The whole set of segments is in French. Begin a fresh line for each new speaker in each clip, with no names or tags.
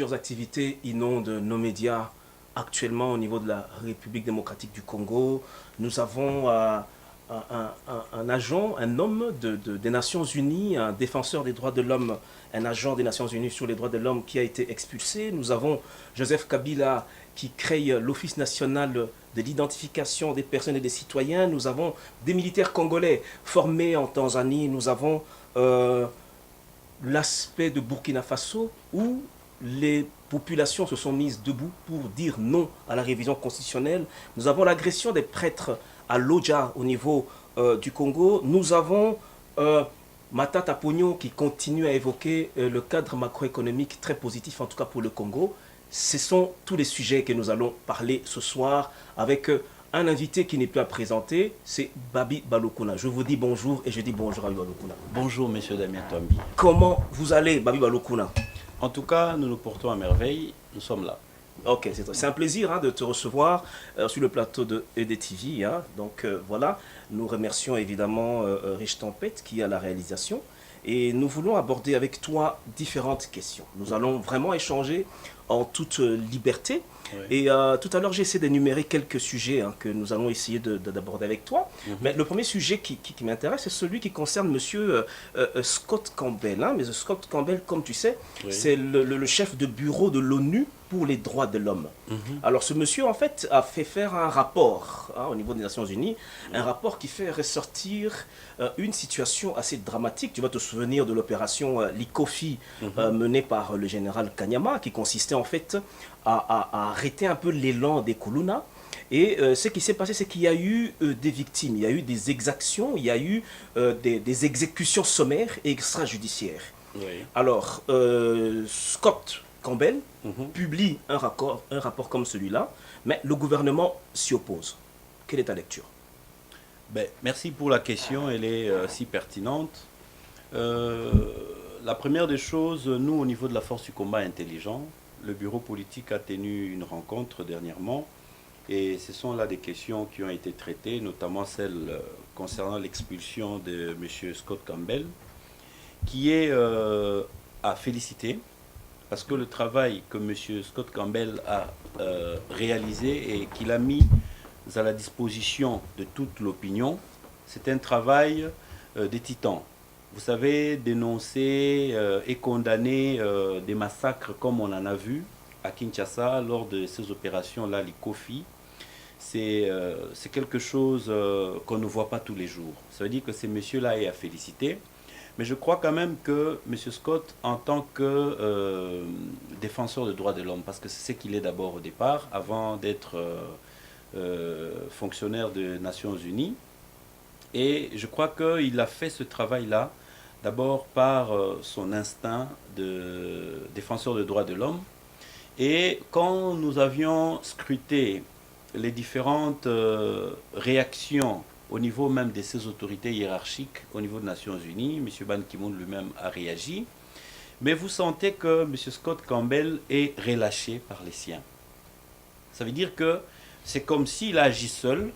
plusieurs activités inondent nos médias actuellement au niveau de la République démocratique du Congo. Nous avons un agent, un homme des Nations Unies, un défenseur des droits de l'homme, un agent des Nations Unies sur les droits de l'homme qui a été expulsé. Nous avons Joseph Kabila qui crée l'Office national de l'identification des personnes et des citoyens. Nous avons des militaires congolais formés en Tanzanie. Nous avons l'aspect de Burkina Faso où les populations se sont mises debout pour dire non à la révision constitutionnelle. Nous avons l'agression des prêtres à Lodja au niveau du Congo. Nous avons Matata Pogno qui continue à évoquer le cadre macroéconomique très positif, en tout cas pour le Congo. Ce sont tous les sujets que nous allons parler ce soir avec un invité qui n'est plus à présenter, c'est Babi Balokuna. Je vous dis bonjour et je dis bonjour à Babi Balokuna.
Bonjour, monsieur Damien Tombi.
Comment vous allez, Babi Balokuna?
En tout cas, nous nous portons à merveille. Nous sommes là.
Ok, c'est un plaisir de te recevoir sur le plateau de EDTV. Donc voilà, nous remercions évidemment Rich Tempête qui est à la réalisation. Et nous voulons aborder avec toi différentes questions. Nous allons vraiment échanger en toute liberté. Oui. Et tout à l'heure, j'ai essayé d'énumérer quelques sujets que nous allons essayer d'aborder avec toi. Mais le premier sujet qui m'intéresse, c'est celui qui concerne monsieur Scott Campbell. Mais Scott Campbell, comme tu sais, c'est le chef de bureau de l'ONU pour les droits de l'homme. Alors ce monsieur, en fait, a fait faire un rapport au niveau des Nations Unies, un rapport qui fait ressortir une situation assez dramatique. Tu vas te souvenir de l'opération Likofi menée par le général Kanyama, qui consistait en fait à arrêter un peu l'élan des Kuluna. Et ce qui s'est passé, c'est qu'il y a eu des victimes, il y a eu des exactions, il y a eu des exécutions sommaires et extrajudiciaires. Oui. Alors, Scott Campbell publie un rapport comme celui-là, mais le gouvernement s'y oppose. Quelle est ta lecture?
Merci pour la question, elle est si pertinente. La première des choses, nous, au niveau de la force du combat intelligent, le bureau politique a tenu une rencontre dernièrement et ce sont là des questions qui ont été traitées, notamment celle concernant l'expulsion de M. Scott Campbell, qui est à féliciter parce que le travail que M. Scott Campbell a réalisé et qu'il a mis à la disposition de toute l'opinion, c'est un travail des titans. Vous savez, dénoncer et condamner des massacres comme on en a vu à Kinshasa lors de ces opérations-là, l'Ikofi, c'est quelque chose qu'on ne voit pas tous les jours. Ça veut dire que ces messieurs-là est à féliciter. Mais je crois quand même que M. Scott, en tant que défenseur des droits de l'homme, parce que c'est ce qu'il est d'abord au départ, avant d'être fonctionnaire des Nations Unies, et je crois qu'il a fait ce travail-là d'abord par son instinct de défenseur des droits de l'homme. Et quand nous avions scruté les différentes réactions au niveau même de ces autorités hiérarchiques, au niveau des Nations Unies, M. Ban Ki-moon lui-même a réagi, mais vous sentez que M. Scott Campbell est relâché par les siens. Ça veut dire que c'est comme s'il agit seul,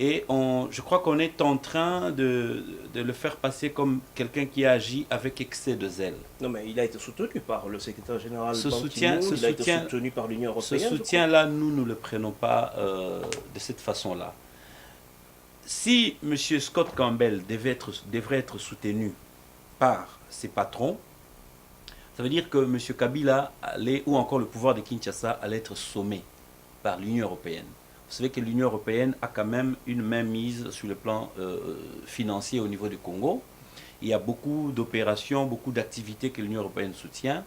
et je crois qu'on est en train de le faire passer comme quelqu'un qui agit avec excès de zèle.
Non, mais il a été soutenu par le secrétaire général Ban Ki-moon, il a été soutenu par l'Union européenne.
Ce soutien-là, nous ne le prenons pas de cette façon-là. Si M. Scott Campbell devrait être soutenu par ses patrons, ça veut dire que M. Kabila allait, ou encore le pouvoir de Kinshasa allait être sommé par l'Union européenne. Vous savez que l'Union européenne a quand même une mainmise sur le plan financier au niveau du Congo. Il y a beaucoup d'opérations, beaucoup d'activités que l'Union européenne soutient.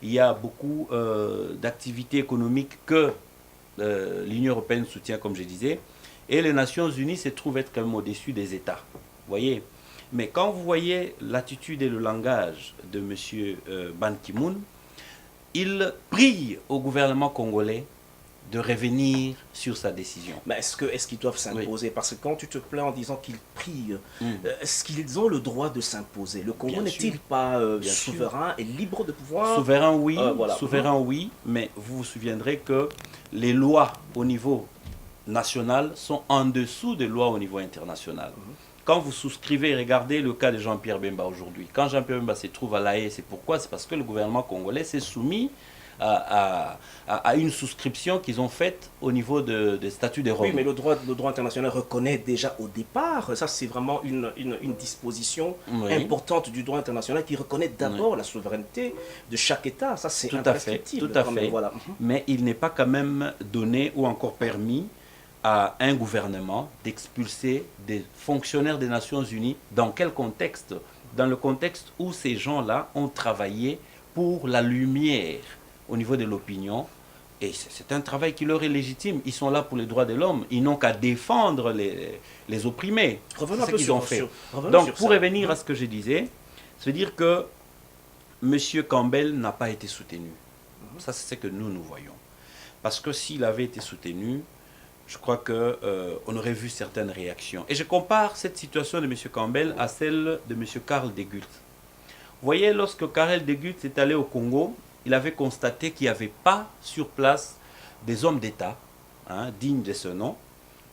Il y a beaucoup d'activités économiques que l'Union européenne soutient, comme je disais. Et les Nations Unies se trouvent être quand même au-dessus des États. Vous voyez? Mais quand vous voyez l'attitude et le langage de M. Ban Ki-moon, il prie au gouvernement congolais de revenir sur sa décision.
Mais est-ce qu'ils doivent s'imposer? Parce que quand tu te plains en disant qu'ils prient, est-ce qu'ils ont le droit de s'imposer? Le Congo n'est-il pas souverain et libre de pouvoir?
Souverain, oui. Voilà. Souverain, oui. Mais vous vous souviendrez que les lois au niveau national sont en dessous des lois au niveau international. Quand vous souscrivez, regardez le cas de Jean-Pierre Bemba aujourd'hui. Quand Jean-Pierre Bemba se trouve à La Haye, c'est pourquoi? C'est parce que le gouvernement congolais s'est soumis à une souscription qu'ils ont faite au niveau des statuts de Rome.
Oui, mais le droit international reconnaît déjà au départ, ça c'est vraiment une disposition importante du droit international qui reconnaît d'abord la souveraineté de chaque État. Ça c'est imprescriptible.
Tout à fait. Voilà. Mais il n'est pas quand même donné ou encore permis à un gouvernement d'expulser des fonctionnaires des Nations Unies. Dans quel contexte? Dans le contexte où ces gens-là ont travaillé pour la lumière au niveau de l'opinion. Et c'est un travail qui leur est légitime. Ils sont là pour les droits de l'homme. Ils n'ont qu'à défendre les opprimés.
Revenons
c'est ce qu'ils ont fait.
Donc,
pour revenir à ce que je disais, c'est dire que M. Campbell n'a pas été soutenu. Ça, c'est ce que nous voyons. Parce que s'il avait été soutenu, je crois qu'on aurait vu certaines réactions. Et je compare cette situation de M. Campbell à celle de M. Karl de Gucht. Vous voyez, lorsque Karl de Gucht est allé au Congo, il avait constaté qu'il n'y avait pas sur place des hommes d'État dignes de ce nom.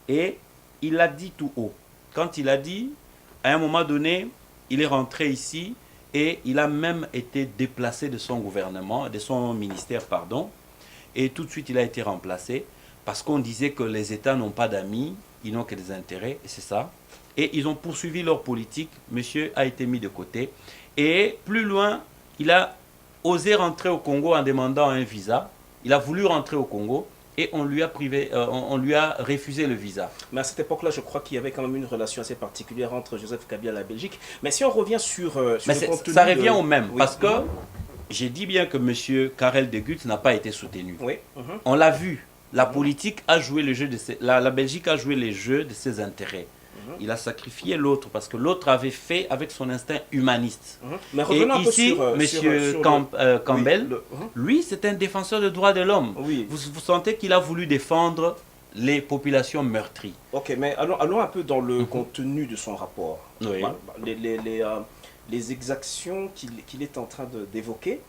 Et il l'a dit tout haut. Quand il a dit, à un moment donné, il est rentré ici et il a même été déplacé de son gouvernement, de son ministère, pardon. Et tout de suite, il a été remplacé. Parce qu'on disait que les États n'ont pas d'amis, ils n'ont que des intérêts, et c'est ça. Et ils ont poursuivi leur politique, monsieur a été mis de côté. Et plus loin, il a osé rentrer au Congo en demandant un visa. Il a voulu rentrer au Congo et on lui a refusé le visa.
Mais à cette époque-là, je crois qu'il y avait quand même une relation assez particulière entre Joseph Kabila et la Belgique. Mais si on revient sur le contenu...
Ça revient au même, parce que j'ai dit bien que monsieur Karel de Gucht n'a pas été soutenu.
Oui.
On l'a vu. La politique a joué le jeu de la Belgique a joué les jeux de ses intérêts. Il a sacrifié l'autre parce que l'autre avait fait avec son instinct humaniste.
Mais revenons
et ici, M. Campbell, lui, c'est un défenseur des droits de l'homme.
Oui.
Vous sentez qu'il a voulu défendre les populations meurtries.
Ok, mais allons un peu dans le contenu de son rapport.
Oui.
Les exactions qu'il est en train d'évoquer,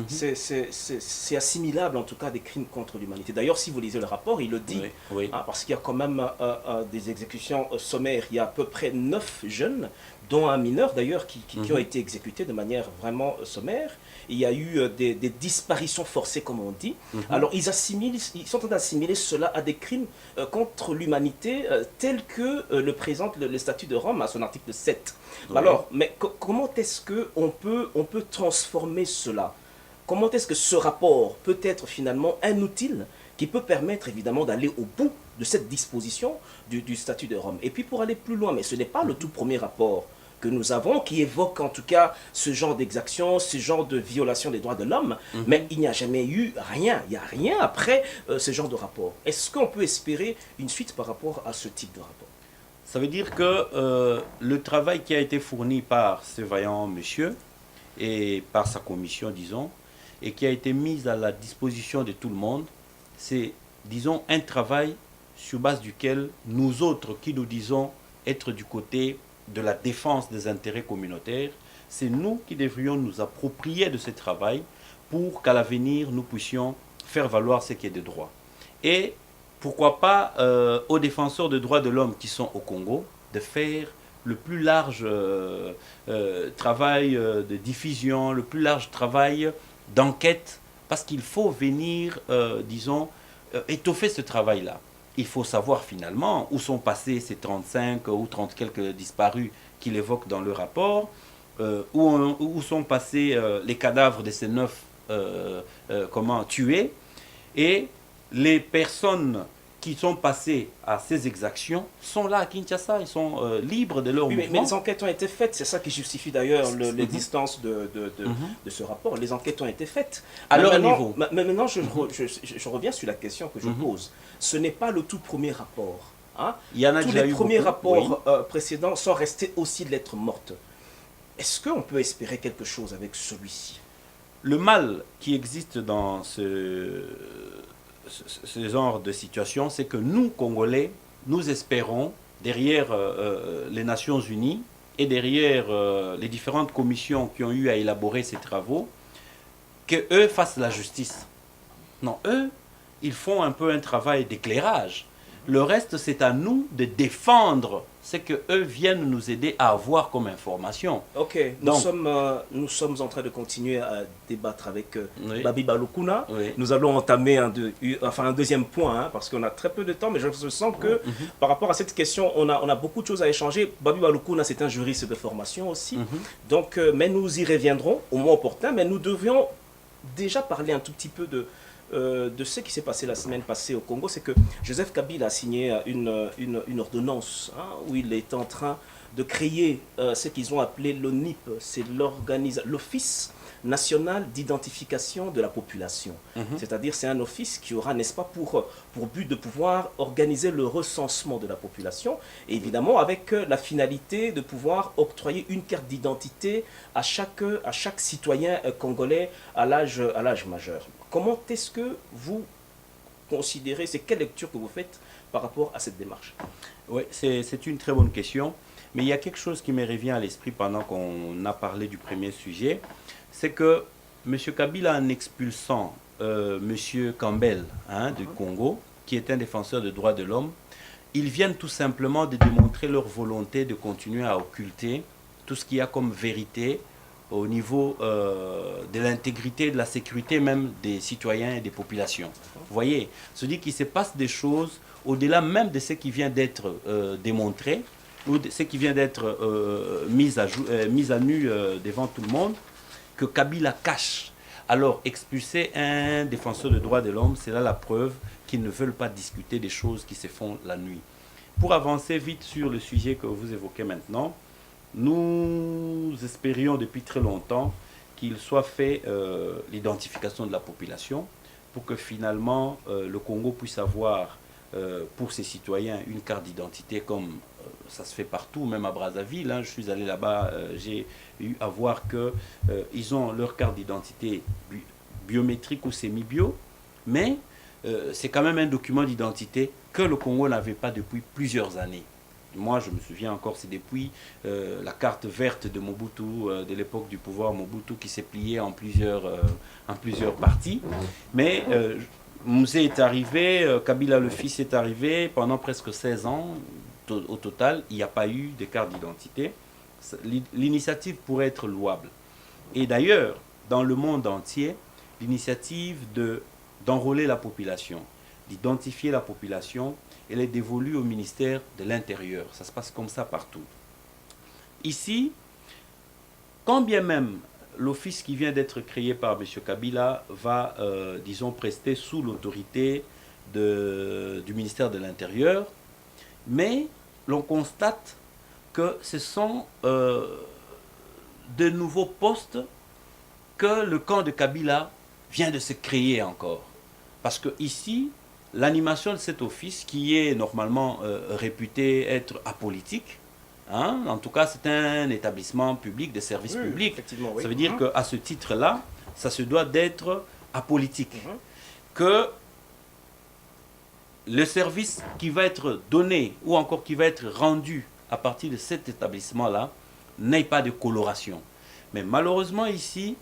c'est assimilable en tout cas à des crimes contre l'humanité. D'ailleurs, si vous lisez le rapport, il le dit, parce qu'il y a quand même des exécutions sommaires. Il y a à peu près 9 jeunes, dont un mineur d'ailleurs, qui ont été exécutés de manière vraiment sommaire. Il y a eu des disparitions forcées, comme on dit. Alors, ils sont en train d'assimiler cela à des crimes contre l'humanité, tels que le présente le statut de Rome à son article 7. Alors, mais comment est-ce qu'on peut transformer cela? Comment est-ce que ce rapport peut être finalement un outil qui peut permettre évidemment d'aller au bout de cette disposition du statut de Rome? Et puis pour aller plus loin, mais ce n'est pas le tout premier rapport que nous avons qui évoque en tout cas ce genre d'exaction, ce genre de violation des droits de l'homme, mais il n'y a jamais eu rien, il n'y a rien après ce genre de rapport. Est-ce qu'on peut espérer une suite par rapport à ce type de rapport?
Ça veut dire que le travail qui a été fourni par ce vaillant monsieur et par sa commission, disons, et qui a été mise à la disposition de tout le monde, c'est, disons, un travail sur base duquel nous autres qui nous disons être du côté de la défense des intérêts communautaires, c'est nous qui devrions nous approprier de ce travail pour qu'à l'avenir nous puissions faire valoir ce qui est de droit. Et pourquoi pas aux défenseurs des droits de l'homme qui sont au Congo de faire le plus large travail de diffusion, le plus large travail d'enquête, parce qu'il faut venir, disons, étoffer ce travail-là. Il faut savoir finalement où sont passés ces 35 ou 30 quelques disparus qu'il évoque dans le rapport, où sont passés les cadavres de ces 9 tués, et les personnes qui sont passées à ces exactions sont là à Kinshasa, ils sont libres de leur mouvement.
Mais les enquêtes ont été faites, c'est ça qui justifie d'ailleurs l'existence de ce rapport. Les enquêtes ont été faites.
À leur niveau.
Mais maintenant, je reviens sur la question que je pose. Ce n'est pas le tout premier rapport. Hein?
Il y en a
Tous
déjà
les
eu
premiers
beaucoup,
rapports précédents sont restés aussi de lettres mortes. Est-ce qu'on peut espérer quelque chose avec celui-ci?
Le mal qui existe dans ce genre de situation, c'est que nous, Congolais, nous espérons, derrière les Nations Unies et derrière les différentes commissions qui ont eu à élaborer ces travaux, qu'eux fassent la justice. Non, eux, ils font un peu un travail d'éclairage. Le reste, c'est à nous de défendre c'est qu'eux viennent nous aider à avoir comme information.
Ok,
Donc,
nous sommes en train de continuer à débattre avec
oui,
Babi Balokuna.
oui.
Nous allons entamer un deuxième point, hein, parce qu'on a très peu de temps, mais je sens que par rapport à cette question, on a beaucoup de choses à échanger. Babi Balokuna, c'est un juriste de formation aussi. Donc, mais nous y reviendrons au moment opportun, mais nous devions déjà parler un tout petit peu de ce qui s'est passé la semaine passée au Congo. C'est que Joseph Kabila a signé une ordonnance, hein, où il est en train de créer ce qu'ils ont appelé l'ONIP, c'est l'Office national d'identification de la population. C'est-à-dire c'est un office qui aura, n'est-ce pas, pour but de pouvoir organiser le recensement de la population, et évidemment avec la finalité de pouvoir octroyer une carte d'identité à chaque citoyen congolais à l'âge majeur. Comment est-ce que vous considérez, c'est quelle lecture que vous faites par rapport à cette démarche?
Oui, c'est une très bonne question. Mais il y a quelque chose qui me revient à l'esprit pendant qu'on a parlé du premier sujet. C'est que M. Kabila, en expulsant M. Campbell, hein, du Congo, qui est un défenseur des droits de l'homme, ils viennent tout simplement de démontrer leur volonté de continuer à occulter tout ce qu'il y a comme vérité au niveau de l'intégrité, de la sécurité même des citoyens et des populations. Vous voyez, se dit qu'il se passe des choses au-delà même de ce qui vient d'être démontré, ou de ce qui vient d'être mis à nu devant tout le monde, que Kabila cache. Alors, expulser un défenseur des droits de l'homme, c'est là la preuve qu'ils ne veulent pas discuter des choses qui se font la nuit. Pour avancer vite sur le sujet que vous évoquez maintenant, nous espérions depuis très longtemps qu'il soit fait l'identification de la population pour que finalement le Congo puisse avoir pour ses citoyens une carte d'identité comme ça se fait partout, même à Brazzaville. Hein, je suis allé là-bas, j'ai eu à voir qu'ils ont leur carte d'identité biométrique ou semi-bio, mais c'est quand même un document d'identité que le Congo n'avait pas depuis plusieurs années. Moi, je me souviens encore, c'est depuis la carte verte de Mobutu, de l'époque du pouvoir Mobutu, qui s'est pliée en plusieurs parties. Mais Mouzé est arrivé, Kabila le fils est arrivé, pendant presque 16 ans, au total, il n'y a pas eu de carte d'identité. L'initiative pourrait être louable. Et d'ailleurs, dans le monde entier, l'initiative d'enrôler la population, d'identifier la population, elle est dévolue au ministère de l'Intérieur. Ça se passe comme ça partout. Ici, quand bien même l'office qui vient d'être créé par M. Kabila va, disons, prester sous l'autorité du ministère de l'Intérieur, mais l'on constate que ce sont de nouveaux postes que le camp de Kabila vient de se créer encore. Parce que ici, l'animation de cet office, qui est normalement réputé être apolitique, hein, en tout cas c'est un établissement public, de services publics,
oui.
Ça veut dire qu'à ce titre-là, ça se doit d'être apolitique. Que le service qui va être donné ou encore qui va être rendu à partir de cet établissement-là n'ait pas de coloration. Mais malheureusement ici,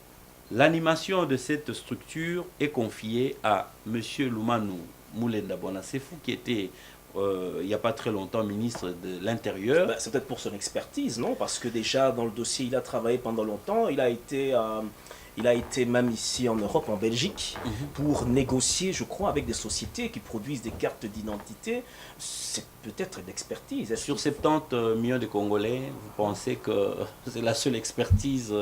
l'animation de cette structure est confiée à M. Loumanou Moulenda Bonasefou, qui était il n'y a pas très longtemps ministre de l'Intérieur.
Ben, c'est peut-être pour son expertise, non? Parce que déjà dans le dossier, il a travaillé pendant longtemps, il a été même ici en Europe, en Belgique, pour négocier, je crois, avec des sociétés qui produisent des cartes d'identité. C'est peut-être une expertise.
Sur 70 millions de Congolais, vous pensez que c'est la seule expertise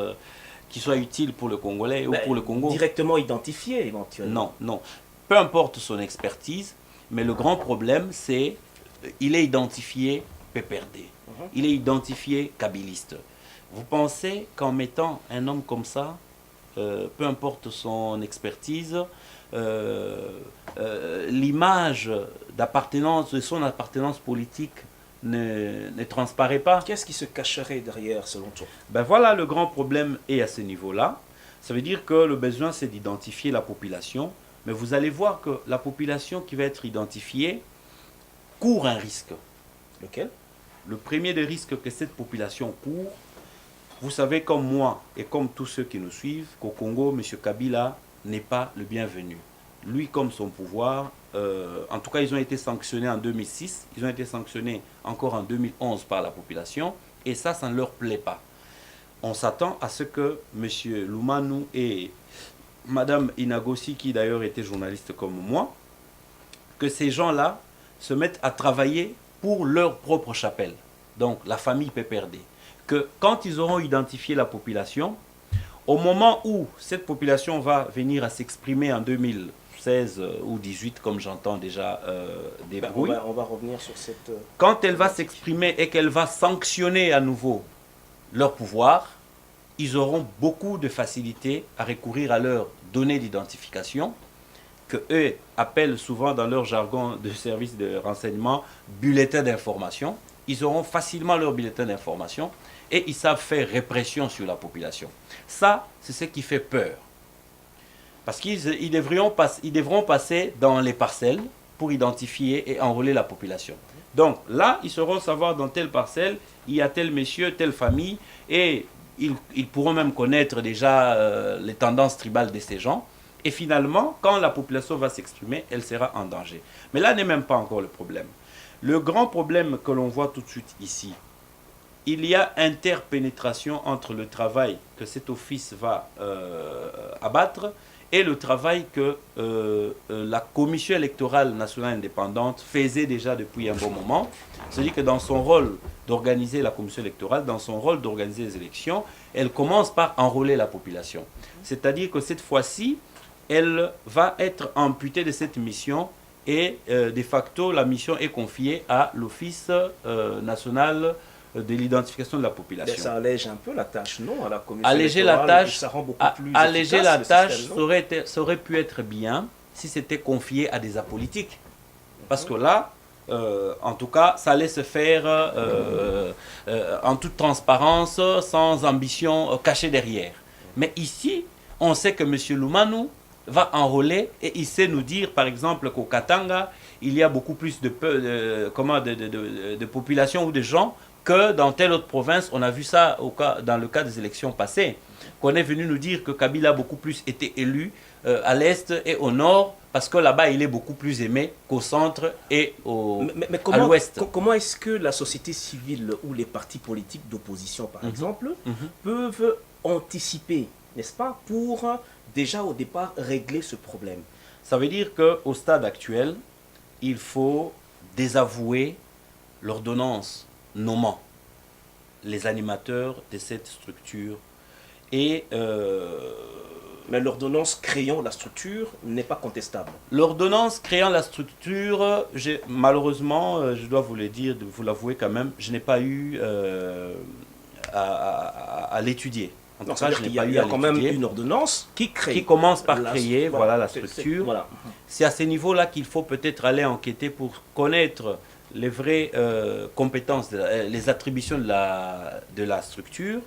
qui soit utile pour le Congolais ou pour le Congo?
Directement identifié, éventuellement.
Non, non. Peu importe son expertise, mais le grand problème, c'est qu'il est identifié PPRD. Il est identifié kabiliste. Vous pensez qu'en mettant un homme comme ça, peu importe son expertise, l'image d'appartenance, de son appartenance politique ne transparaît pas?
Qu'est-ce qui se cacherait derrière, selon toi?
Ben voilà, le grand problème est à ce niveau-là. Ça veut dire que le besoin, c'est d'identifier la population. Mais vous allez voir que la population qui va être identifiée court un risque.
Lequel?
Le premier des risques que cette population court, vous savez comme moi et comme tous ceux qui nous suivent, qu'au Congo, M. Kabila n'est pas le bienvenu. lui comme son pouvoir, en tout cas ils ont été sanctionnés en 2006, ils ont été sanctionnés encore en 2011 par la population, et ça ne leur plaît pas. On s'attend à ce que M. Loumanou et Mme Inagossi, qui d'ailleurs était journaliste comme moi, que ces gens-là se mettent à travailler pour leur propre chapelle, donc la famille PPRD. Que quand ils auront identifié la population, au moment où cette population va venir à s'exprimer en 2016 ou 2018, comme j'entends déjà des bruits,
on va revenir sur cette...
quand elle va s'exprimer et qu'elle va sanctionner à nouveau leur pouvoir, ils auront beaucoup de facilité à recourir à leurs données d'identification, que eux appellent souvent dans leur jargon de service de renseignement bulletin d'information. Ils auront facilement leur bulletin d'information et ils savent faire répression sur la population. Ça, c'est ce qui fait peur. Parce qu'ils devront passer dans les parcelles pour identifier et enrôler la population. Donc là, ils sauront savoir dans telle parcelle, il y a tel monsieur, telle famille, et ils pourront même connaître déjà les tendances tribales de ces gens. Et finalement, quand la population va s'exprimer, elle sera en danger. Mais là n'est même pas encore le problème. Le grand problème que l'on voit tout de suite ici, il y a interpénétration entre le travail que cet office va abattre et le travail que la Commission électorale nationale indépendante faisait déjà depuis un bon moment. C'est-à-dire que dans son rôle d'organiser la Commission électorale, dans son rôle d'organiser les élections, elle commence par enrôler la population. C'est-à-dire que cette fois-ci, elle va être amputée de cette mission et de facto, la mission est confiée à l'Office national de l'identification de la population.
Mais ça allège un peu la tâche, non, à la commission
alléger la tâche,
ça rend beaucoup plus
alléger la tâche,
système,
ça aurait pu être bien si c'était confié à des apolitiques. Parce que là, en tout cas, ça allait se faire en toute transparence, sans ambition cachée derrière. Mais ici, on sait que M. Loumanou va enrôler et il sait nous dire, par exemple, qu'au Katanga, il y a beaucoup plus de population ou de gens que dans telle autre province. On a vu ça dans le cas des élections passées, qu'on est venu nous dire que Kabila a beaucoup plus été élu à l'est et au nord, parce que là-bas, il est beaucoup plus aimé qu'au centre et à l'ouest.
Comment est-ce que la société civile ou les partis politiques d'opposition, par exemple, peuvent anticiper, n'est-ce pas, pour déjà au départ régler ce problème?
Ça veut dire qu'au stade actuel, il faut désavouer l'ordonnance nommant les animateurs de cette structure. Et
mais l'ordonnance créant la structure n'est pas contestable.
L'ordonnance créant la structure, malheureusement, je dois vous le dire, vous l'avouer quand même, je n'ai pas eu à l'étudier.
En tout cas, il y a quand même une ordonnance qui crée.
Qui commence par créer voilà, la structure.
Voilà.
C'est à ce niveau-là qu'il faut peut-être aller enquêter pour connaître les vraies compétences, les attributions de la structure.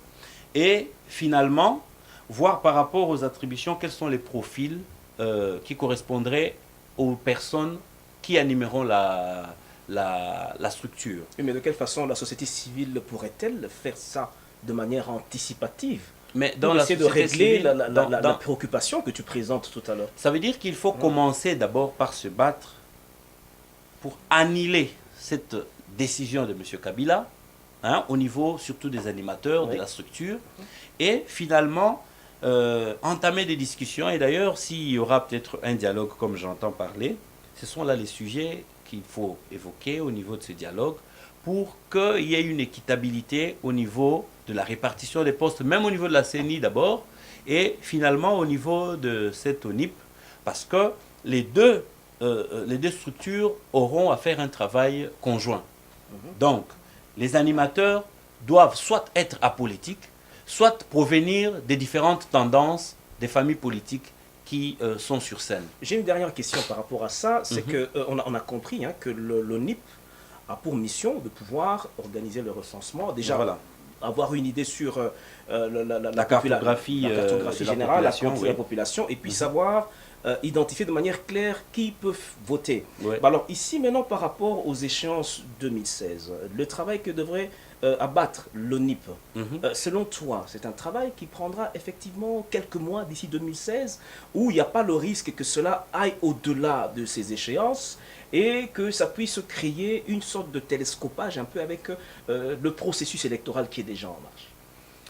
Et finalement, voir par rapport aux attributions quels sont les profils qui correspondraient aux personnes qui animeront la structure.
Oui, mais de quelle façon la société civile pourrait-elle faire ça de manière anticipative?
Mais dans
essayer de régler la préoccupation que tu présentes tout à l'heure.
Ça veut dire qu'il faut commencer d'abord par se battre pour annuler cette décision de M. Kabila, au niveau surtout des animateurs, de la structure, et finalement entamer des discussions. Et d'ailleurs, s'il y aura peut-être un dialogue comme j'entends parler, ce sont là les sujets qu'il faut évoquer au niveau de ce dialogue pour qu'il y ait une équitabilité au niveau de la répartition des postes, même au niveau de la CENI d'abord, et finalement au niveau de cette ONIP, parce que les deux structures auront à faire un travail conjoint. Donc, les animateurs doivent soit être apolitiques, soit provenir des différentes tendances des familles politiques qui sont sur scène.
J'ai une dernière question par rapport à ça, c'est qu'on a compris que l'ONIP a pour mission de pouvoir organiser le recensement, déjà avoir une idée sur
la cartographie
générale, la de la population, et puis savoir identifier de manière claire qui peuvent voter. Alors ici maintenant par rapport aux échéances 2016, le travail que devrait abattre l'ONIP,
Mhm.
selon toi, c'est un travail qui prendra effectivement quelques mois d'ici 2016, où il n'y a pas le risque que cela aille au-delà de ces échéances et que ça puisse créer une sorte de télescopage un peu avec le processus électoral qui est déjà en marche.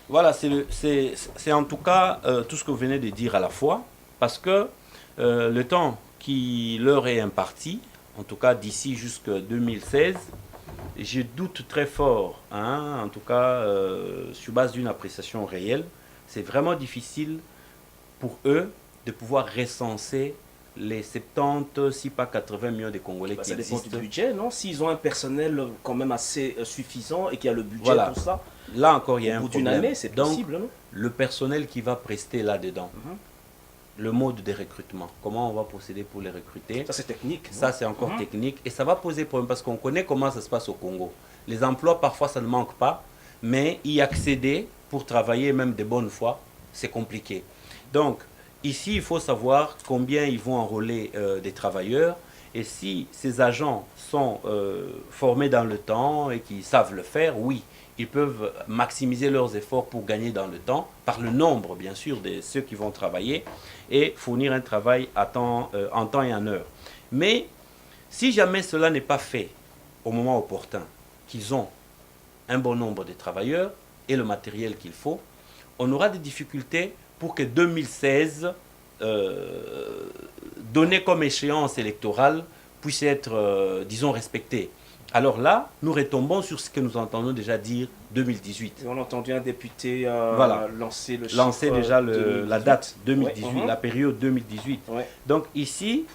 Voilà, c'est en tout cas tout ce que vous venez de dire à la fois, parce que le temps qui leur est imparti, en tout cas d'ici jusqu'à 2016, je doute très fort, hein, en tout cas sur base d'une appréciation réelle, c'est vraiment difficile pour eux de pouvoir recenser les 70, si pas 80 millions de Congolais
Bah,
qui
ça dépend du
existent.
budget, non? S'ils ont un personnel quand même assez suffisant et qu'il y a le budget
Voilà,
pour ça,
là encore il y
au
a un
bout d'une
problème.
année, c'est
Donc,
possible, non?
le personnel qui va prester là-dedans,
Mhm.
le mode de recrutement, comment on va procéder pour les recruter,
Ça, c'est technique, non?
ça c'est encore technique et ça va poser problème parce qu'on connaît comment ça se passe au Congo. Les emplois, parfois ça ne manque pas, mais y accéder pour travailler même de bonne foi, c'est compliqué. Donc, ici, il faut savoir combien ils vont enrôler des travailleurs et si ces agents sont formés dans le temps et qui savent le faire, oui, ils peuvent maximiser leurs efforts pour gagner dans le temps, par le nombre, bien sûr, de ceux qui vont travailler, et fournir un travail en temps et en heure. Mais si jamais cela n'est pas fait au moment opportun, qu'ils ont un bon nombre de travailleurs et le matériel qu'il faut, on aura des difficultés pour que 2016, donné comme échéance électorale, puisse être, disons, respectée. Alors là, nous retombons sur ce que nous entendons déjà dire 2018.
On a entendu un député
Voilà.
lancer le
Lancer
chiffre
déjà la
2018.
date 2018,
Ouais,
la période 2018.
ouais.
Donc ici,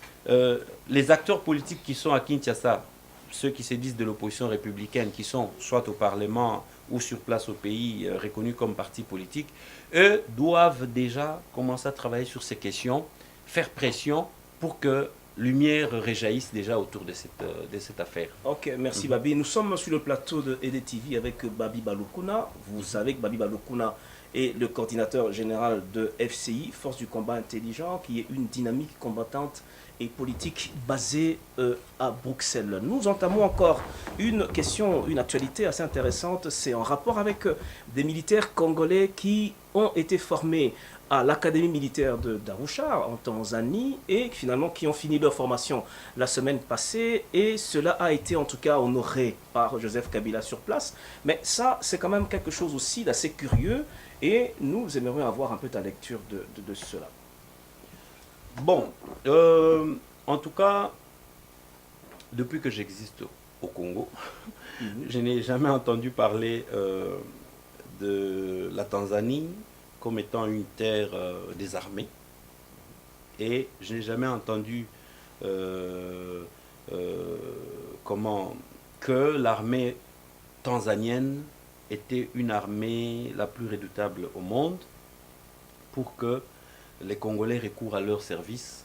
les acteurs politiques qui sont à Kinshasa, ceux qui se disent de l'opposition républicaine, qui sont soit au Parlement ou sur place au pays, reconnus comme partis politiques, eux doivent déjà commencer à travailler sur ces questions, faire pression pour que lumière réjaillisse déjà autour de cette affaire.
Ok, merci Babi. Nous sommes sur le plateau de EDTV avec Babi Balokuna. Vous savez que Babi Balokuna est le coordinateur général de FCI, Force du combat intelligent, qui est une dynamique combattante et politique basée à Bruxelles. Nous entamons encore une question, une actualité assez intéressante. C'est en rapport avec des militaires congolais qui ont été formés à l'académie militaire de Darusha en Tanzanie et finalement qui ont fini leur formation la semaine passée et cela a été en tout cas honoré par Joseph Kabila sur place. Mais ça, c'est quand même quelque chose aussi d'assez curieux et nous aimerions avoir un peu ta lecture de cela.
Bon, en tout cas, depuis que j'existe au Congo, je n'ai jamais entendu parler de la Tanzanie comme étant une terre désarmée. Et je n'ai jamais entendu comment que l'armée tanzanienne était une armée la plus redoutable au monde pour que les Congolais recourent à leur service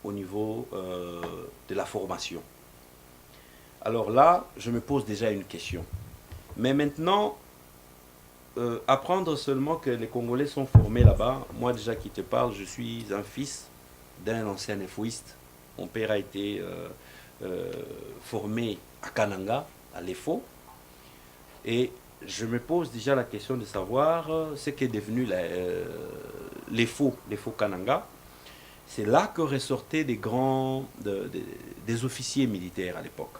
au niveau de la formation. Alors là, je me pose déjà une question. Mais maintenant, apprendre seulement que les Congolais sont formés là-bas, moi déjà qui te parle, je suis un fils d'un ancien EFOiste. Mon père a été formé à Kananga, à l'EFO. Et je me pose déjà la question de savoir ce qu'est devenu l'EFO Kananga. C'est là que ressortaient des officiers militaires à l'époque.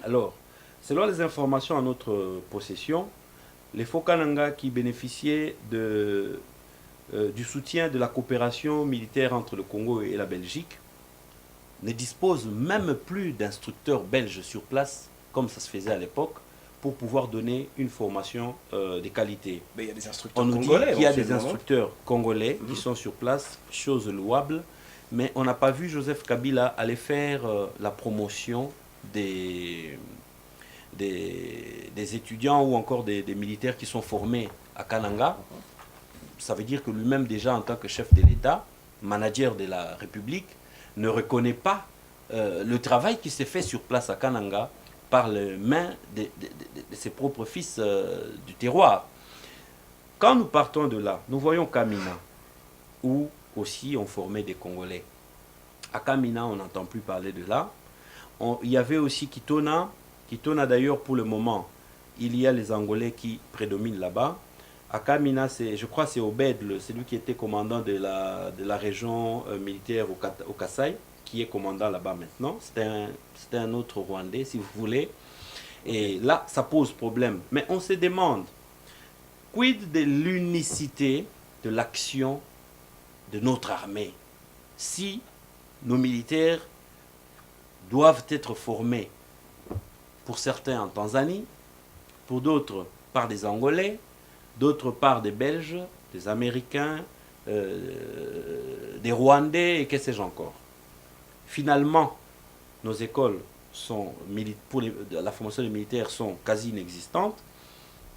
Alors, selon les informations en notre possession, l'EFO Kananga qui bénéficiait du soutien de la coopération militaire entre le Congo et la Belgique ne dispose même plus d'instructeurs belges sur place, comme ça se faisait à l'époque, pour pouvoir donner une formation de qualité.
Mais il y a des instructeurs
On nous dit
congolais.
qu'il y a des
éventuellement,
instructeurs congolais qui sont sur place, chose louable, mais on n'a pas vu Joseph Kabila aller faire la promotion des étudiants ou encore des militaires qui sont formés à Kananga. Ça veut dire que lui-même déjà en tant que chef de l'État, manager de la République, ne reconnaît pas le travail qui s'est fait sur place à Kananga par les mains de ses propres fils du terroir. Quand nous partons de là, nous voyons Kamina, où aussi on formait des Congolais. À Kamina, on n'entend plus parler de là. Il y avait aussi Kitona. Kitona d'ailleurs pour le moment il y a les Angolais qui prédominent là-bas. À Kamina, je crois que c'est Obed, celui qui était commandant de la région militaire au Kasaï, qui est commandant là-bas maintenant. C'était un autre Rwandais, si vous voulez. Et là, ça pose problème. Mais on se demande, quid de l'unicité de l'action de notre armée si nos militaires doivent être formés pour certains en Tanzanie, pour d'autres par des Angolais, d'autres par des Belges, des Américains, des Rwandais et que sais-je encore. Finalement, nos écoles pour la formation des militaires sont quasi inexistantes.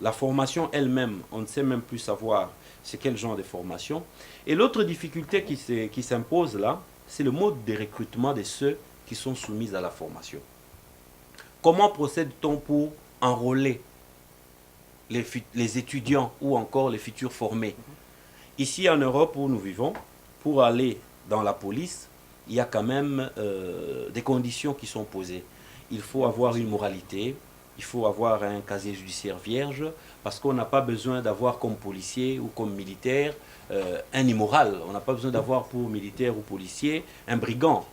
La formation elle-même, on ne sait même plus savoir c'est quel genre de formation. Et l'autre difficulté qui s'impose là, c'est le mode de recrutement de ceux qui sont soumis à la formation. Comment procède-t-on pour enrôler les étudiants ou encore les futurs formés? Ici en Europe où nous vivons, pour aller dans la police, il y a quand même des conditions qui sont posées. Il faut avoir une moralité, il faut avoir un casier judiciaire vierge, parce qu'on n'a pas besoin d'avoir comme policier ou comme militaire un immoral. On n'a pas besoin d'avoir pour militaire ou policier un brigand.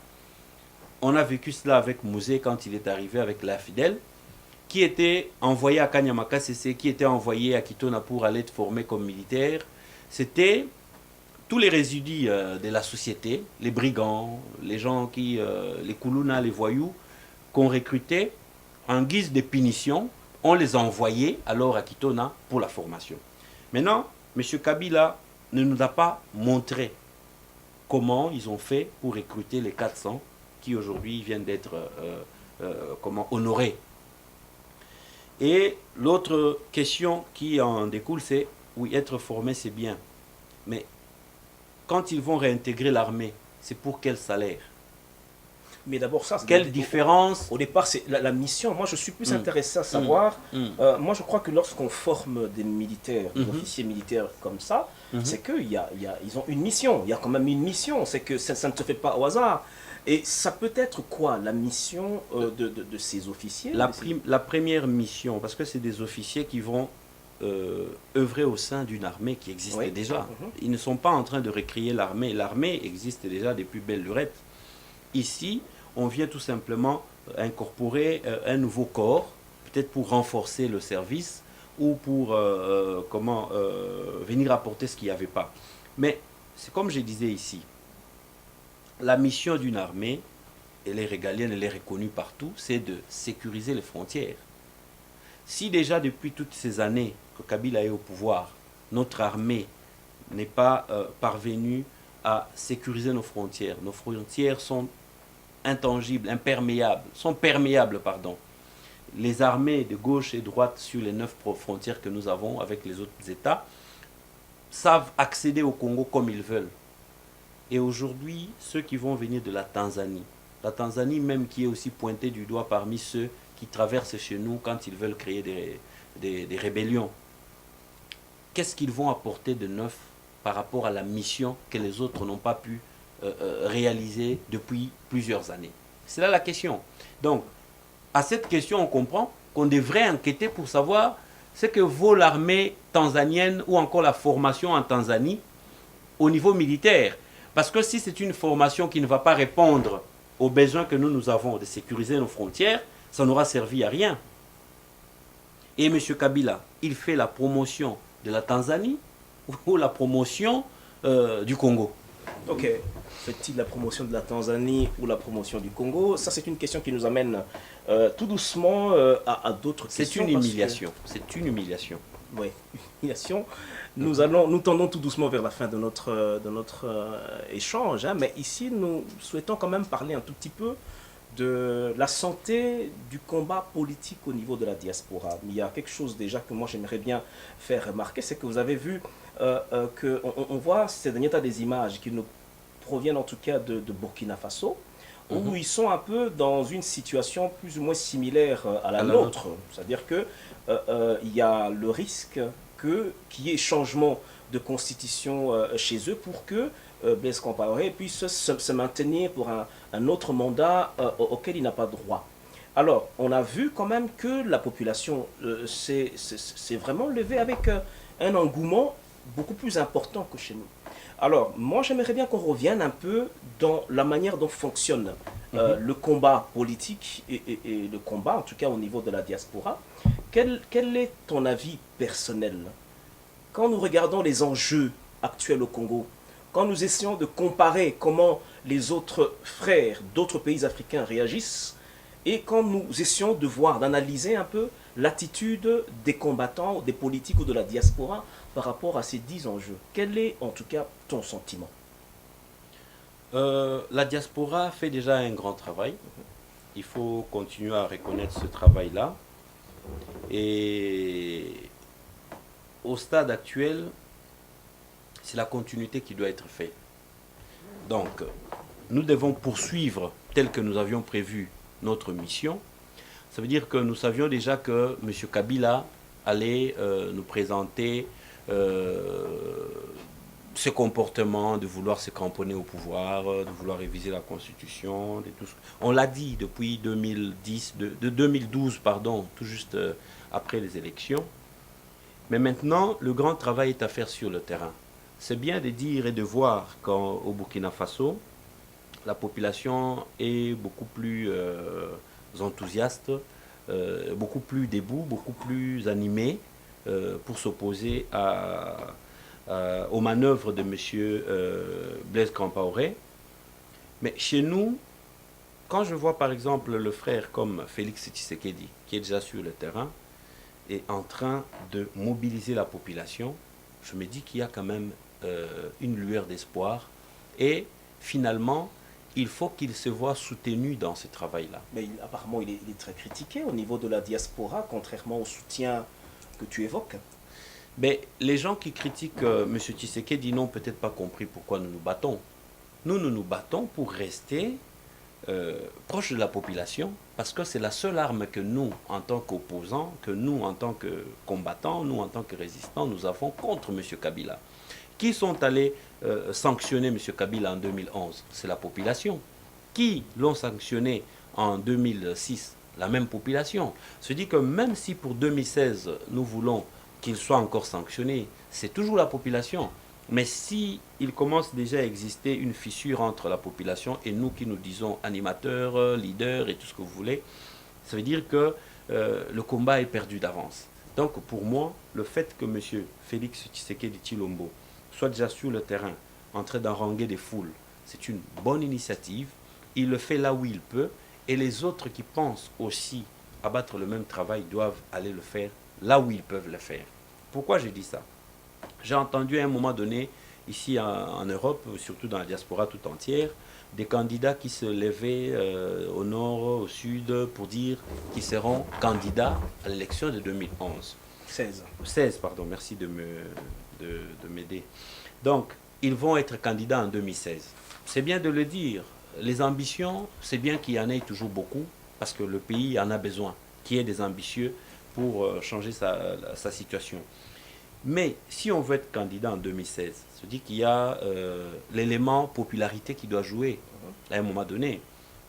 On a vécu cela avec Mouzé quand il est arrivé avec la Fidèle, qui était envoyé à Kanyamaka CC, qui était envoyé à Kitona pour aller être formé comme militaire. C'était tous les résidus de la société, les brigands, les gens les Koulouna, les voyous, qu'on recrutait en guise de punition, on les envoyait alors à Kitona pour la formation. Maintenant, M. Kabila ne nous a pas montré comment ils ont fait pour recruter les 400 qui aujourd'hui viennent d'être honorés. Et l'autre question qui en découle, c'est oui, être formé, c'est bien. Mais quand ils vont réintégrer l'armée, c'est pour quel salaire?
Mais d'abord, ça,
quelle différence?
Au départ, c'est la mission. Moi, je suis plus intéressé à savoir. Moi, je crois que lorsqu'on forme des militaires, des officiers militaires comme ça, c'est qu'ils ont une mission. Il y a quand même une mission. C'est que ça ne se fait pas au hasard. Et ça peut être quoi, la mission de ces officiers?
La première mission, parce que c'est des officiers qui vont œuvrer au sein d'une armée qui existe déjà. Ils ne sont pas en train de recréer l'armée. L'armée existe déjà depuis belle lurette. Ici, on vient tout simplement incorporer un nouveau corps, peut-être pour renforcer le service ou pour venir apporter ce qu'il n'y avait pas. Mais c'est comme je disais ici, la mission d'une armée, elle est régalienne, elle est reconnue partout, c'est de sécuriser les frontières. Si déjà depuis toutes ces années que Kabila est au pouvoir, notre armée n'est pas parvenue à sécuriser nos frontières sont intangibles, imperméables, sont perméables, pardon. Les armées de gauche et droite sur les 9 frontières que nous avons avec les autres États savent accéder au Congo comme ils veulent. Et aujourd'hui, ceux qui vont venir de la Tanzanie même qui est aussi pointée du doigt parmi ceux qui traversent chez nous quand ils veulent créer des rébellions, qu'est-ce qu'ils vont apporter de neuf par rapport à la mission que les autres n'ont pas pu réaliser depuis plusieurs années? C'est là la question. Donc, à cette question, on comprend qu'on devrait enquêter pour savoir ce que vaut l'armée tanzanienne ou encore la formation en Tanzanie au niveau militaire. Parce que si c'est une formation qui ne va pas répondre aux besoins que nous avons de sécuriser nos frontières, ça n'aura servi à rien. Et M. Kabila, il fait la promotion de la Tanzanie ou la promotion du Congo?
Ok. Fait-il la promotion de la Tanzanie ou la promotion du Congo? Ça, c'est une question qui nous amène tout doucement à d'autres questions.
C'est une humiliation. C'est une humiliation.
Oui, humiliation. Nous tendons tout doucement vers la fin de notre échange. Hein, mais ici, nous souhaitons quand même parler un tout petit peu de la santé du combat politique au niveau de la diaspora. Il y a quelque chose déjà que moi j'aimerais bien faire remarquer, c'est que vous avez vu qu'on voit ces derniers temps des images qui nous proviennent en tout cas de Burkina Faso, où ils sont un peu dans une situation plus ou moins similaire à la nôtre. C'est-à-dire qu'il y a le risque qu'il y ait changement de constitution chez eux pour que Blaise Compaoré puisse se maintenir pour un autre mandat auquel il n'a pas droit. Alors, on a vu quand même que la population s'est vraiment levée avec un engouement beaucoup plus important que chez nous. Alors, moi, j'aimerais bien qu'on revienne un peu dans la manière dont fonctionne le combat politique et le combat, en tout cas au niveau de la diaspora. Quel est ton avis personnel quand nous regardons les enjeux actuels au Congo, quand nous essayons de comparer comment les autres frères d'autres pays africains réagissent, et quand nous essayons de voir, d'analyser un peu l'attitude des combattants, des politiques ou de la diaspora par rapport à ces 10 enjeux, quel est en tout cas ton sentiment?
La diaspora fait déjà un grand travail. Il faut continuer à reconnaître ce travail-là. Et au stade actuel, c'est la continuité qui doit être faite. Donc, nous devons poursuivre tel que nous avions prévu notre mission. Ça veut dire que nous savions déjà que M. Kabila allait nous présenter ce comportement de vouloir se cramponner au pouvoir, de vouloir réviser la Constitution. De tout ce... On l'a dit depuis 2010, de 2012, pardon, tout juste après les élections. Mais maintenant, le grand travail est à faire sur le terrain. C'est bien de dire et de voir qu'au Burkina Faso, la population est beaucoup plus enthousiaste, beaucoup plus debout, beaucoup plus animée pour s'opposer aux manœuvres de M. Blaise Compaoré. Mais chez nous, quand je vois par exemple le frère comme Félix Tshisekedi, qui est déjà sur le terrain, est en train de mobiliser la population, je me dis qu'il y a quand même une lueur d'espoir. Et finalement, il faut qu'il se voit soutenu dans ce travail-là.
Mais apparemment, il est très critiqué au niveau de la diaspora, contrairement au soutien que tu évoques.
Mais les gens qui critiquent M. Tshisekedi n'ont peut-être pas compris pourquoi nous nous battons. Nous nous battons pour rester proche de la population, parce que c'est la seule arme que nous, en tant qu'opposants, que nous, en tant que combattants, nous, en tant que résistants, nous avons contre M. Kabila. Qui sont allés sanctionner M. Kabila en 2011? C'est la population. Qui l'ont sanctionné en 2006? La même population. Se dit que même si pour 2016, nous voulons qu'il soit encore sanctionné, c'est toujours la population. Mais si il commence déjà à exister une fissure entre la population et nous qui nous disons animateurs, leaders et tout ce que vous voulez, ça veut dire que le combat est perdu d'avance. Donc pour moi, le fait que M. Félix Tshisekedi Tshilombo soit déjà sur le terrain, en train d'haranguer des foules, c'est une bonne initiative. Il le fait là où il peut, et les autres qui pensent aussi abattre le même travail doivent aller le faire là où ils peuvent le faire. Pourquoi je dis ça? J'ai entendu à un moment donné, ici en Europe, surtout dans la diaspora tout entière, des candidats qui se levaient au nord, au sud, pour dire qu'ils seront candidats à l'élection de 2011. 16, pardon, merci de m'aider. Donc, ils vont être candidats en 2016. C'est bien de le dire. Les ambitions, c'est bien qu'il y en ait toujours beaucoup, parce que le pays en a besoin, qu'il y ait des ambitieux pour changer sa situation. Mais si on veut être candidat en 2016, ça veut dire qu'il y a l'élément popularité qui doit jouer à un moment donné.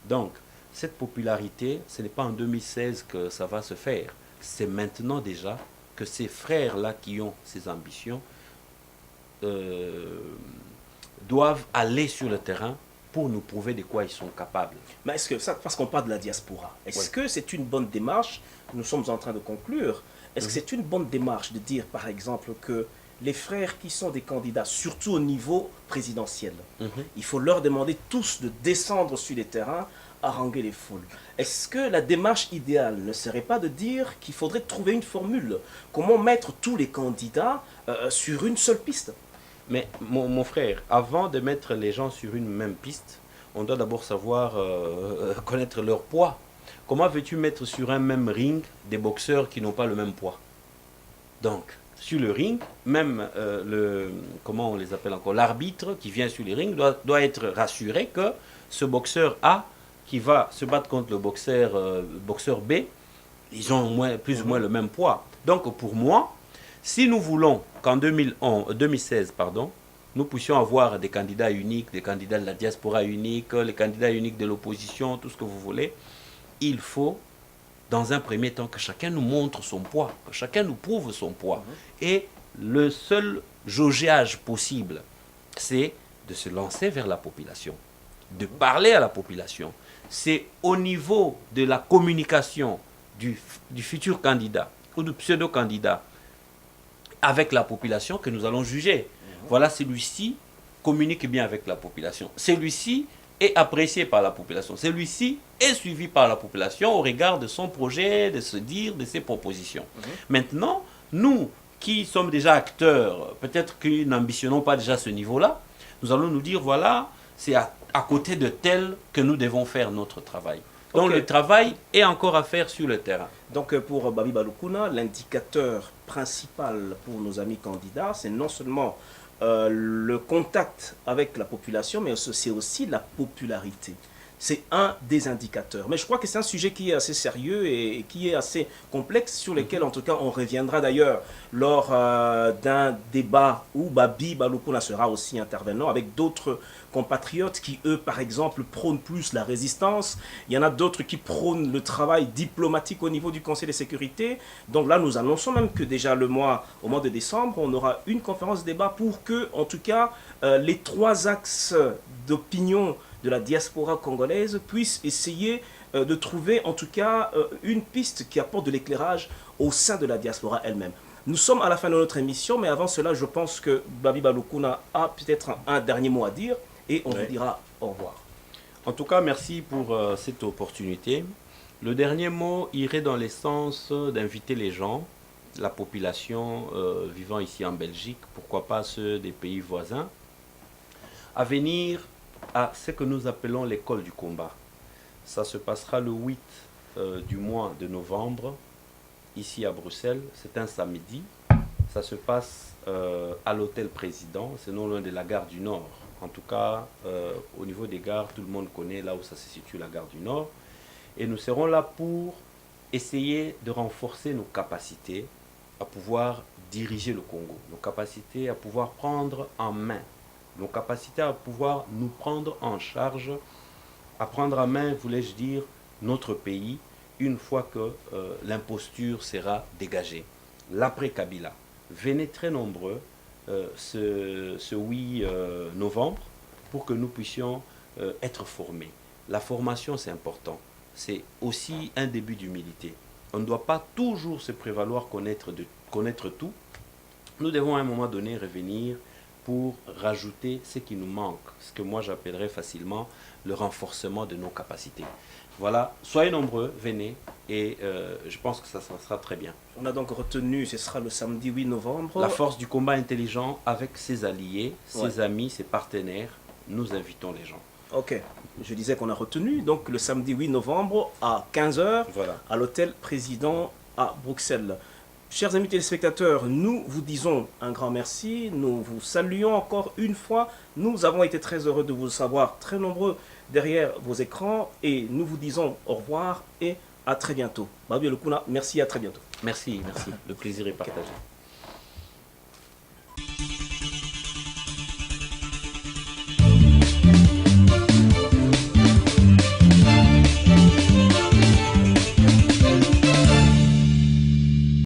Donc, cette popularité, ce n'est pas en 2016 que ça va se faire. C'est maintenant déjà que ces frères-là qui ont ces ambitions doivent aller sur le terrain pour nous prouver de quoi ils sont capables.
Mais est-ce que ça, parce qu'on parle de la diaspora, est-ce que c'est une bonne démarche? Nous sommes en train de conclure. Est-ce que c'est une bonne démarche de dire, par exemple, que les frères qui sont des candidats, surtout au niveau présidentiel, il faut leur demander tous de descendre sur les terrains, haranguer les foules? Est-ce que la démarche idéale ne serait pas de dire qu'il faudrait trouver une formule? Comment mettre tous les candidats sur une seule piste?
Mais mon frère, avant de mettre les gens sur une même piste, on doit d'abord savoir connaître leur poids. Comment veux-tu mettre sur un même ring des boxeurs qui n'ont pas le même poids? Donc, sur le ring, même comment on les appelle encore, l'arbitre qui vient sur les rings doit être rassuré que ce boxeur A qui va se battre contre le boxeur B, ils ont plus ou moins le même poids. Donc pour moi, si nous voulons qu'en 2016, nous puissions avoir des candidats uniques, des candidats de la diaspora unique, les candidats uniques de l'opposition, tout ce que vous voulez, il faut dans un premier temps, que chacun nous montre son poids, que chacun nous prouve son poids. Et le seul jaugeage possible, c'est de se lancer vers la population, de parler à la population. C'est au niveau de la communication du futur candidat ou du pseudo-candidat avec la population que nous allons juger. Voilà, celui-ci communique bien avec la population. Celui-ci est apprécié par la population. Celui-ci est suivi par la population au regard de son projet, de se dire, de ses propositions. Maintenant, nous qui sommes déjà acteurs, peut-être que n'ambitionnons pas déjà ce niveau-là, nous allons nous dire, voilà, c'est à côté de tel que nous devons faire notre travail. Donc le travail est encore à faire sur le terrain.
Donc pour Babi Balukuna, l'indicateur principal pour nos amis candidats, c'est non seulement le contact avec la population, mais c'est aussi la popularité. C'est un des indicateurs. Mais je crois que c'est un sujet qui est assez sérieux et qui est assez complexe, sur lequel en tout cas on reviendra d'ailleurs lors d'un débat où Babi Balukuna sera aussi intervenant avec d'autres compatriotes qui, eux, par exemple, prônent plus la résistance. Il y en a d'autres qui prônent le travail diplomatique au niveau du Conseil de sécurité. Donc là, nous annonçons même que déjà au mois de décembre, on aura une conférence débat pour que, en tout cas, les trois axes d'opinion de la diaspora congolaise puissent essayer de trouver en tout cas une piste qui apporte de l'éclairage au sein de la diaspora elle-même. Nous sommes à la fin de notre émission, mais avant cela, je pense que Babi Balukuna a peut-être un dernier mot à dire et on vous dira au revoir.
En tout cas, merci pour cette opportunité. Le dernier mot irait dans le sens d'inviter les gens, la population vivant ici en Belgique, pourquoi pas ceux des pays voisins, à venir à ce que nous appelons l'école du combat. Ça se passera le 8 du mois de novembre, ici à Bruxelles. C'est un samedi. Ça se passe à l'hôtel Président, c'est non loin de la gare du Nord. En tout cas, au niveau des gares, tout le monde connaît là où ça se situe, la gare du Nord. Et nous serons là pour essayer de renforcer nos capacités à pouvoir diriger le Congo, nos capacités à pouvoir prendre en main, nos capacités à pouvoir nous prendre en charge, à prendre en main, voulais-je dire, notre pays, une fois que l'imposture sera dégagée. L'après-Kabila. Venez très nombreux ce 8 novembre pour que nous puissions être formés. La formation, c'est important. C'est aussi un début d'humilité. On ne doit pas toujours se prévaloir connaître tout. Nous devons à un moment donné revenir pour rajouter ce qui nous manque, ce que moi j'appellerais facilement le renforcement de nos capacités. Voilà, soyez nombreux, venez, et je pense que ça sera très bien.
On a donc retenu, ce sera le samedi 8 novembre.
La force du combat intelligent avec ses alliés, ses amis, ses partenaires, nous invitons les gens.
Ok, je disais qu'on a retenu, donc le samedi 8 novembre à 15 h
voilà,
à l'hôtel Président à Bruxelles. Chers amis téléspectateurs, nous vous disons un grand merci, nous vous saluons encore une fois. Nous avons été très heureux de vous savoir très nombreux derrière vos écrans et nous vous disons au revoir et à très bientôt. Babi Balukuna, merci, à très bientôt.
Merci, le plaisir est partagé.